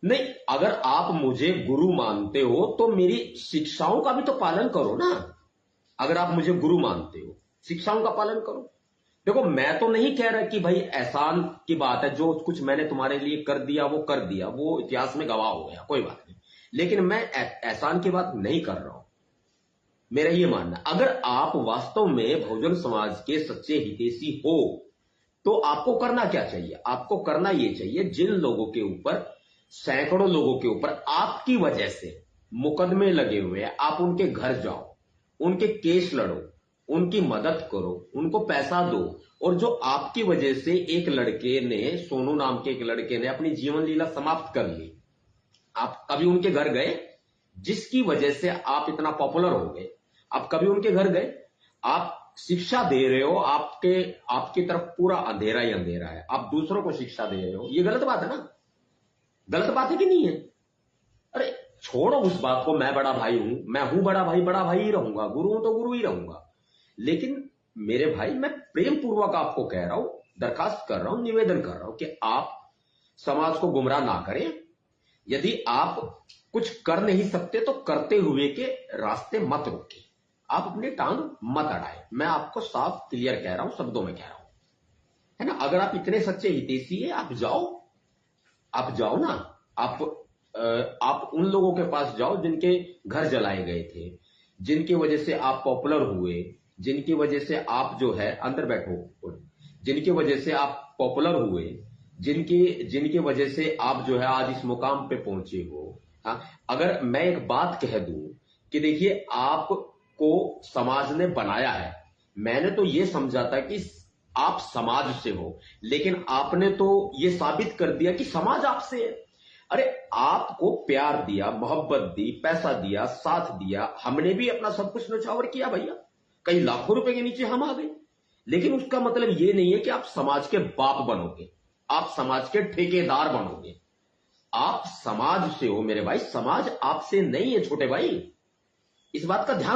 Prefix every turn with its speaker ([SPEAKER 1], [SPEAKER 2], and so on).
[SPEAKER 1] नहीं, अगर आप मुझे गुरु मानते हो तो मेरी शिक्षाओं का भी तो पालन करो ना। अगर आप मुझे गुरु मानते हो, शिक्षाओं का पालन करो। देखो, मैं तो नहीं कह रहा कि भाई एहसान की बात है, जो कुछ मैंने तुम्हारे लिए कर दिया वो कर दिया, वो इतिहास में गवाह हो गया, कोई बात नहीं। लेकिन मैं एहसान की बात नहीं कर रहा हूं। मेरा ये मानना, अगर आप वास्तव में बहुजन समाज के सच्चे हितैषी हो तो आपको करना क्या चाहिए? आपको करना ये चाहिए, जिन लोगों के ऊपर, सैकड़ों लोगों के ऊपर आपकी वजह से मुकदमे लगे हुए हैं, आप उनके घर जाओ, उनके केस लड़ो, उनकी मदद करो, उनको पैसा दो। और जो आपकी वजह से एक लड़के ने, सोनू नाम के एक लड़के ने अपनी जीवन लीला समाप्त कर ली, आप कभी उनके घर गए? जिसकी वजह से आप इतना पॉपुलर हो गए, आप कभी उनके घर गए? आप शिक्षा दे रहे हो, आपकी तरफ पूरा अंधेरा ही अंधेरा है, आप दूसरों को शिक्षा दे रहे हो। ये गलत बात है ना? गलत बात है कि नहीं है? अरे छोड़ो उस बात को, मैं बड़ा भाई हूं, मैं हूं बड़ा भाई ही रहूंगा, गुरु हूं तो गुरु ही रहूंगा। लेकिन मेरे भाई, मैं प्रेम पूर्वक आपको कह रहा हूं, दरखास्त कर रहा हूं, निवेदन कर रहा हूं कि आप समाज को गुमराह ना करें। यदि आप कुछ कर नहीं सकते तो करते हुए के रास्ते मत रोके, आप अपनी टांग मत अड़ाए। मैं आपको साफ क्लियर कह रहा हूं, शब्दों में कह रहा हूं, है ना? अगर आप इतने सच्चे हितैषी है, आप जाओ ना। आप उन लोगों के पास जाओ जिनके घर जलाए गए थे, जिनकी वजह से आप पॉपुलर हुए, जिनकी वजह से आप जो है, अंदर बैठो, जिनकी वजह से आप पॉपुलर हुए, जिनकी वजह से आप जो है आज इस मुकाम पे पहुंचे हो। हाँ, अगर मैं एक बात कह दूं कि देखिए, आपको समाज ने बनाया है, मैंने तो ये समझा था कि आप समाज से हो, लेकिन आपने तो ये साबित कर दिया कि समाज आपसे है। अरे आपको प्यार दिया, मोहब्बत दी, पैसा दिया, साथ दिया, हमने भी अपना सब कुछ न्यौछावर किया भैया, कई लाखों रुपए के नीचे हम आ गए। लेकिन उसका मतलब ये नहीं है कि आप समाज के बाप बनोगे, आप समाज के ठेकेदार बनोगे। आप समाज से हो मेरे भाई, समाज आपसे नहीं है छोटे भाई, इस बात का ध्यान